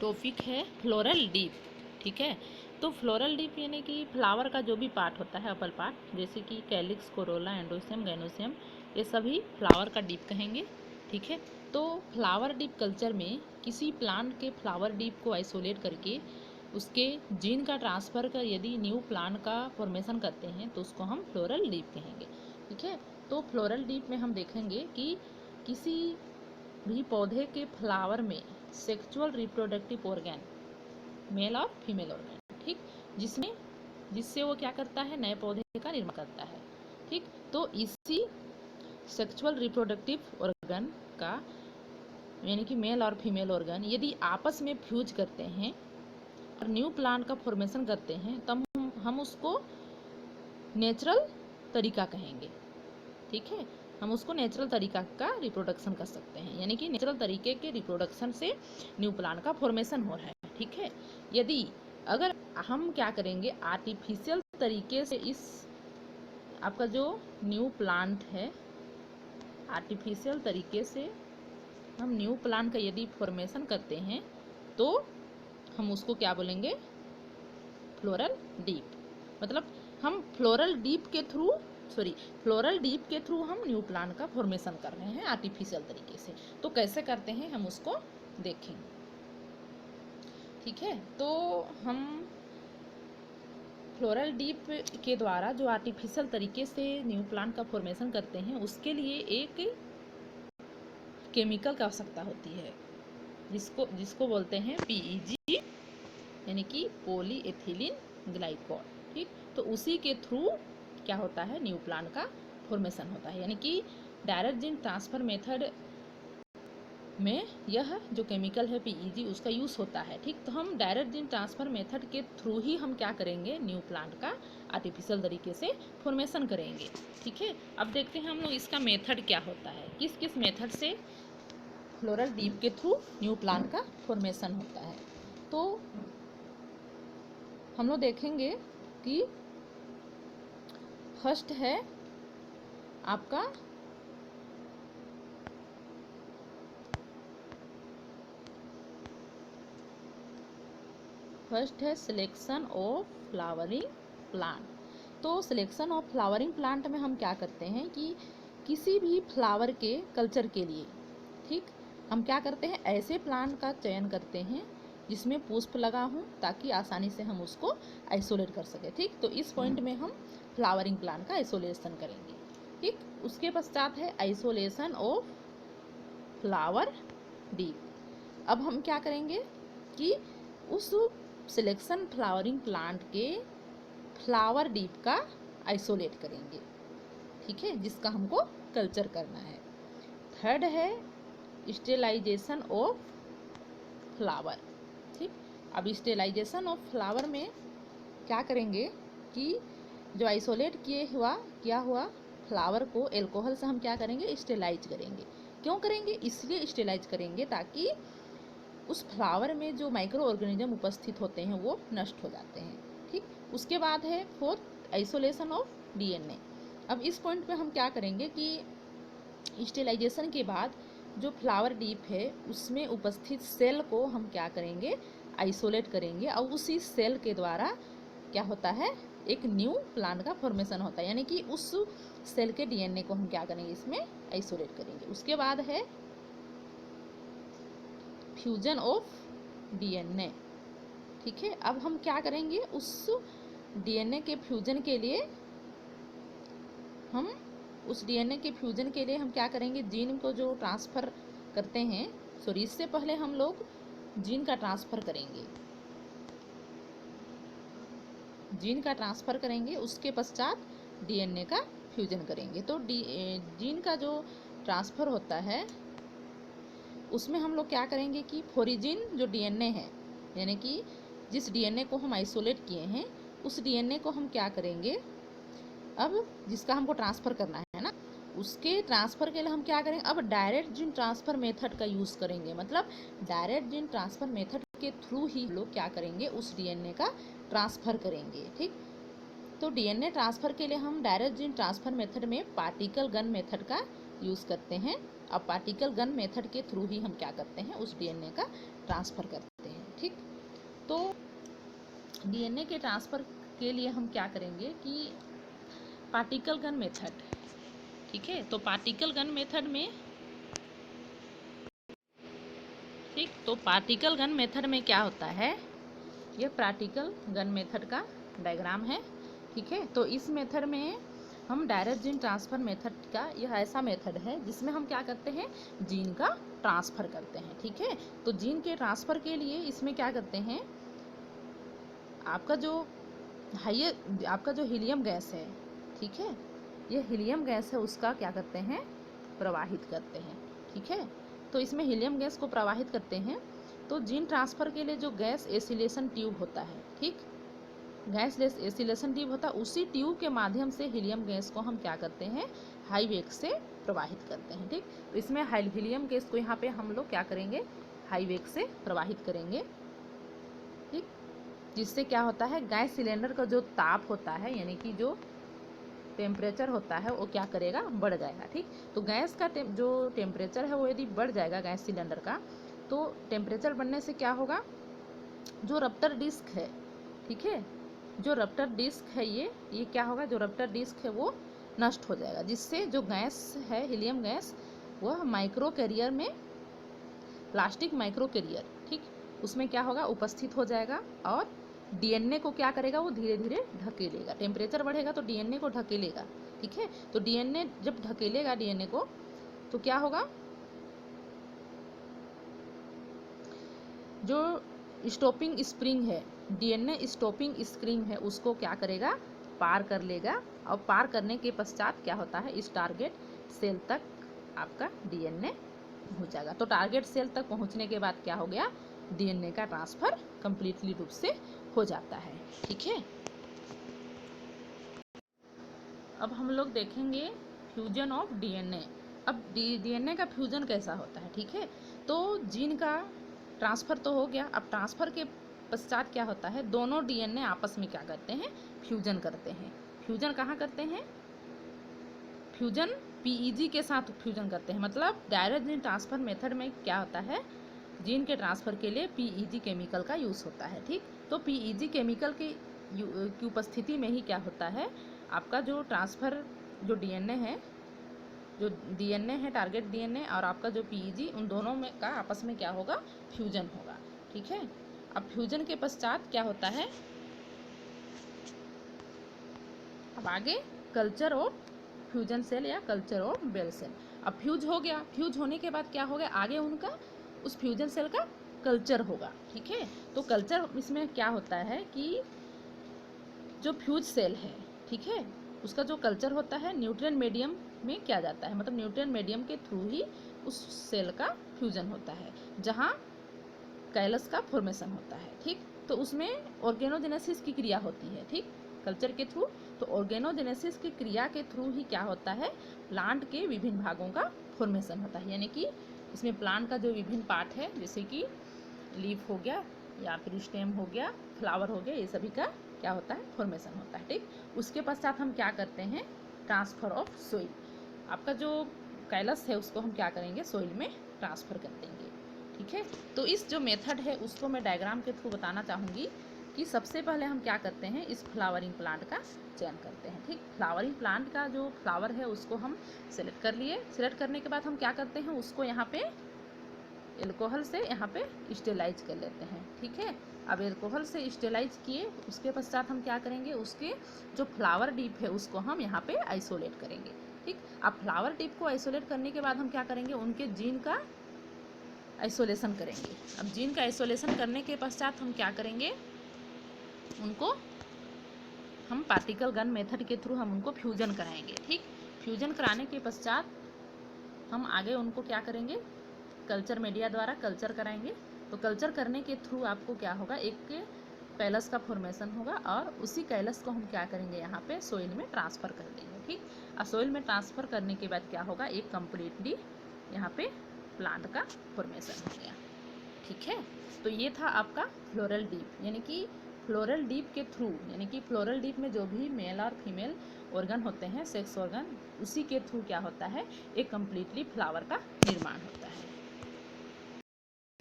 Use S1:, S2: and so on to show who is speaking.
S1: Topic है floral deep. ठीक है, तो फ्लोरल डीप यानी कि फ्लावर का जो भी पार्ट होता है, अपल पार्ट, जैसे कि कैलिक्स, कोरोला, एंडोसियम, गैनोसियम, ये सभी फ्लावर का डीप कहेंगे। ठीक है, तो फ्लावर डीप कल्चर में किसी प्लांट के फ्लावर डीप को आइसोलेट करके उसके जीन का ट्रांसफ़र कर यदि न्यू प्लांट का फॉर्मेशन करते हैं तो उसको हम फ्लोरल डीप कहेंगे। ठीक है, तो फ्लोरल डीप में हम देखेंगे कि किसी भी पौधे के फ्लावर में सेक्सुअल रिप्रोडक्टिव ऑर्गन, मेल और फीमेल ऑर्गन, ठीक, जिससे वो क्या करता है, नए पौधे का निर्माण करता है। ठीक, तो इसी सेक्सुअल रिप्रोडक्टिव ऑर्गन का यानी कि मेल और फीमेल ऑर्गन यदि आपस में फ्यूज करते हैं और न्यू प्लांट का फॉर्मेशन करते हैं तब हम उसको नेचुरल तरीका कहेंगे। ठीक है, हम उसको नेचुरल तरीका का रिप्रोडक्शन कर सकते हैं, यानी कि नेचुरल तरीके के रिप्रोडक्शन से न्यू प्लांट का फॉर्मेशन हो रहा है। ठीक है, यदि अगर हम क्या करेंगे, आर्टिफिशियल तरीके से इस आपका जो न्यू प्लांट है, आर्टिफिशियल तरीके से हम न्यू प्लांट का यदि फॉर्मेशन करते हैं तो हम उसको क्या बोलेंगे, फ्लोरल डीप। मतलब हम फ्लोरल डीप के थ्रू हम न्यू प्लांट का फॉर्मेशन कर रहे हैं आर्टिफिशियल तरीके से। तो कैसे करते हैं हम उसको देखेंगे। ठीक है, तो हम फ्लोरल डीप के द्वारा जो आर्टिफिशियल तरीके से न्यू प्लांट का फॉर्मेशन करते हैं उसके लिए एक केमिकल की आवश्यकता होती है जिसको बोलते हैं पीईजी, यानी कि पॉलीएथिलीन ग्लाइकॉल। ठीक, तो उसी के थ्रू क्या होता है, न्यू प्लांट का फॉर्मेशन होता है, यानी कि डायरेक्ट जीन ट्रांसफर मेथड में यह जो केमिकल है पीईजी उसका यूज़ होता है। ठीक, तो हम डायरेक्ट जीन ट्रांसफर मेथड के थ्रू ही हम क्या करेंगे, न्यू प्लांट का आर्टिफिशियल तरीके से फॉर्मेशन करेंगे। ठीक है, अब देखते हैं हम लोग इसका मेथड क्या होता है, किस किस मेथड से फ्लोरल डीप के थ्रू न्यू प्लांट का फॉर्मेशन होता है। तो हम लोग देखेंगे कि फर्स्ट है आपका सिलेक्शन ऑफ फ्लावरिंग प्लांट। तो सिलेक्शन ऑफ फ्लावरिंग प्लांट में हम क्या करते हैं कि किसी भी फ्लावर के कल्चर के लिए, ठीक, हम क्या करते हैं, ऐसे प्लांट का चयन करते हैं जिसमें पुष्प लगा हो ताकि आसानी से हम उसको आइसोलेट कर सकें। ठीक, तो इस पॉइंट में हम फ्लावरिंग प्लांट का आइसोलेशन करेंगे। ठीक, उसके पश्चात है आइसोलेशन ऑफ फ्लावर डीप। अब हम क्या करेंगे कि उस सिलेक्शन फ्लावरिंग प्लांट के फ्लावर डीप का आइसोलेट करेंगे। ठीक है, जिसका हमको कल्चर करना है। थर्ड है स्टेलाइजेशन ऑफ फ्लावर। ठीक, अब स्टेलाइजेशन ऑफ फ्लावर में क्या करेंगे कि जो आइसोलेट किया हुआ फ्लावर को एल्कोहल से हम क्या करेंगे, स्टेलाइज करेंगे। क्यों करेंगे, इसलिए स्टेलाइज करेंगे ताकि उस फ्लावर में जो माइक्रो ऑर्गेनिज्म उपस्थित होते हैं वो नष्ट हो जाते हैं। ठीक, उसके बाद है फोर्थ आइसोलेशन ऑफ डीएनए। अब इस पॉइंट पे हम क्या करेंगे कि स्टेलाइजेशन के बाद जो फ्लावर डीप है उसमें उपस्थित सेल को हम क्या करेंगे, आइसोलेट करेंगे, और उसी सेल के द्वारा क्या होता है, एक न्यू प्लांट का फॉर्मेशन होता है, यानी कि उस सेल के डीएनए को हम क्या करेंगे, इसमें आइसोलेट करेंगे। उसके बाद है फ्यूजन ऑफ डीएनए। ठीक है, अब हम क्या करेंगे, उस डीएनए के फ्यूजन के लिए हम क्या करेंगे, जीन को जो ट्रांसफ़र करते हैं, सॉरी, इससे पहले हम लोग जीन का ट्रांसफ़र करेंगे, उसके पश्चात डीएनए का फ्यूजन करेंगे। तो जीन का जो ट्रांसफ़र होता है उसमें हम लोग क्या करेंगे कि फोरिजिन जो डीएनए है, यानी कि जिस डीएनए को हम आइसोलेट किए हैं उस डीएनए को हम क्या करेंगे, अब जिसका हमको ट्रांसफ़र करना है ना, उसके ट्रांसफ़र के लिए हम क्या करेंगे, अब डायरेक्ट जीन ट्रांसफ़र मेथड का यूज़ करेंगे। मतलब डायरेक्ट जीन ट्रांसफ़र मेथड के थ्रू ही लोग क्या करेंगे, उस डीएनए का ट्रांसफ़र करेंगे। ठीक, तो डीएनए ट्रांसफ़र के लिए हम डायरेक्ट जीन ट्रांसफ़र मेथड में पार्टिकल गन मेथड का यूज़ करते हैं। अब पार्टिकल गन मेथड के थ्रू ही हम क्या करते हैं, उस डीएनए का ट्रांसफ़र करते हैं। ठीक। तो डीएनए के ट्रांसफ़र के लिए हम क्या करेंगे कि पार्टिकल गन मेथड, ठीक है। तो पार्टिकल गन मेथड में, ठीक, तो पार्टिकल गन मेथड में क्या होता है, ये पार्टिकल गन मेथड का डायग्राम है, ठीक है। तो इस मेथड में हम डायरेक्ट जीन ट्रांसफ़र मेथड का, यह ऐसा मेथड है जिसमें हम क्या करते हैं, जीन का ट्रांसफ़र करते हैं, ठीक है। तो जीन के ट्रांसफ़र के लिए इसमें क्या करते हैं, आपका जो हीलियम गैस है, ठीक है, ये हीलियम गैस है, उसका क्या करते हैं, प्रवाहित करते हैं, ठीक है। तो इसमें हीलियम गैस को प्रवाहित करते हैं। तो जीन ट्रांसफ़र के लिए जो गैस एसिलेशन ट्यूब होता है, ठीक, गैस एसिलेशन ट्यूब होता है, उसी ट्यूब के माध्यम से हीलियम गैस को हम क्या करते हैं, हाई वेग से प्रवाहित करते हैं, ठीक। तो इसमें हीलियम गैस को यहाँ पे हम लोग क्या करेंगे, हाई वेग से प्रवाहित करेंगे, ठीक। जिससे क्या होता है, गैस सिलेंडर का जो ताप होता है, यानी कि जो टेम्परेचर होता है, वो क्या करेगा, बढ़ जाएगा, ठीक। तो गैस का जो टेम्परेचर है वो यदि बढ़ जाएगा गैस सिलेंडर का, तो टेम्परेचर बढ़ने से क्या होगा, जो रप्टर डिस्क है, ठीक है, जो रप्टर डिस्क है ये क्या होगा, जो रप्टर डिस्क है वो नष्ट हो जाएगा, जिससे जो गैस है, हीलियम गैस, वह माइक्रो कैरियर में, प्लास्टिक माइक्रो कैरियर, ठीक, उसमें क्या होगा, उपस्थित हो जाएगा और डीएनए को क्या करेगा, वो धीरे धीरे ढकेलेगा। टेम्परेचर बढ़ेगा तो डीएनए को ढकेलेगा, ठीक है। तो डीएनए जब ढकेलेगा डीएनए को, तो क्या होगा, जो स्टॉपिंग स्प्रिंग है, डीएनए स्टॉपिंग स्प्रिंग है, उसको क्या करेगा, पार कर लेगा। और पार करने के पश्चात क्या होता है, इस टारगेट सेल तक आपका डीएनए पहुंच जाएगा। तो टारगेट सेल तक पहुंचने के बाद क्या हो गया, डीएनए का ट्रांसफ़र कंप्लीटली रूप से हो जाता है, ठीक है। अब हम लोग देखेंगे फ्यूजन ऑफ डीएनए। अब डीएनए का फ्यूजन कैसा होता है, ठीक है। तो जीन का ट्रांसफ़र तो हो गया, अब ट्रांसफ़र के पश्चात क्या होता है, दोनों डीएनए आपस में क्या करते हैं, फ्यूजन करते हैं। फ्यूजन कहाँ करते हैं, फ्यूजन पीईजी के साथ फ्यूजन करते हैं। मतलब डायरेक्ट जीन ट्रांसफ़र मेथड में क्या होता है, जीन के ट्रांसफ़र के लिए पीईजी केमिकल का यूज़ होता है, ठीक। तो पीईजी केमिकल की उपस्थिति में ही क्या होता है, आपका जो ट्रांसफ़र, जो डीएनए है टारगेट डीएनए और आपका जो पीईजी, उन दोनों में का आपस में क्या होगा, फ्यूजन होगा, ठीक है। अब फ्यूजन के पश्चात क्या होता है, अब आगे कल्चर ऑफ फ्यूजन सेल या कल्चर ऑफ बेल सेल। अब फ्यूज हो गया, फ्यूज होने के बाद क्या होगा, आगे उनका उस फ्यूजन सेल का कल्चर होगा, ठीक है। तो कल्चर इसमें क्या होता है कि जो फ्यूज सेल है, ठीक है, उसका जो कल्चर होता है न्यूट्रिएंट मीडियम में किया जाता है। मतलब न्यूट्रिएंट मीडियम के थ्रू ही उस सेल का फ्यूजन होता है, जहाँ कैलस का फॉर्मेशन होता है, ठीक। तो उसमें ऑर्गेनोजेनेसिस की क्रिया होती है, ठीक, कल्चर के थ्रू। तो ऑर्गेनोजेनेसिस की क्रिया के थ्रू ही क्या होता है, प्लांट के विभिन्न भागों का फॉर्मेशन होता है। यानी कि इसमें प्लांट का जो विभिन्न पार्ट है, जैसे कि लीफ हो गया या फिर स्टेम हो गया, फ्लावर हो गया, ये सभी का क्या होता है, फॉर्मेशन होता है, ठीक। उसके पश्चात हम क्या करते हैं, ट्रांसफ़र ऑफ सोइल। आपका जो कैलस है उसको हम क्या करेंगे, सोइल में ट्रांसफ़र कर देंगे, ठीक है। तो इस जो मेथड है उसको मैं डायग्राम के थ्रू बताना चाहूँगी कि सबसे पहले हम क्या करते हैं, इस फ्लावरिंग प्लांट का चयन करते हैं, ठीक। फ्लावरिंग प्लांट का जो फ्लावर है उसको हम सेलेक्ट कर लिए। सेलेक्ट करने के बाद हम क्या करते हैं, उसको यहाँ पे एल्कोहल से यहाँ पे स्टेलाइज कर लेते हैं, ठीक है। अब एल्कोहल से स्टेलाइज किए, उसके पश्चात हम क्या करेंगे, उसके जो फ्लावर डिप है उसको हम यहाँ पे आइसोलेट करेंगे, ठीक। अब फ्लावर डिप को आइसोलेट करने के बाद हम क्या करेंगे, उनके जीन का आइसोलेशन करेंगे। अब जीन का आइसोलेशन करने के पश्चात हम क्या करेंगे, उनको हम पार्टिकल गन मेथड के थ्रू हम उनको फ्यूजन कराएंगे, ठीक। फ्यूजन कराने के पश्चात हम आगे उनको क्या करेंगे, कल्चर मीडिया द्वारा कल्चर कराएंगे। तो कल्चर करने के थ्रू आपको क्या होगा, एक कैलस का फॉर्मेशन होगा और उसी कैलस को हम क्या करेंगे, यहाँ पे सोइल में ट्रांसफ़र कर देंगे, ठीक। और सोइल में ट्रांसफ़र करने के बाद क्या होगा, एक कम्प्लीटली यहाँ पे प्लांट का फॉर्मेशन हो गया, ठीक है। तो ये था आपका फ्लोरल डीप, यानी कि फ्लोरल डीप के थ्रू, यानी कि फ्लोरल डीप में जो भी मेल और फीमेल ऑर्गन होते हैं, सेक्स ऑर्गन, उसी के थ्रू क्या होता है, एक कम्प्लीटली फ्लावर का निर्माण होता है।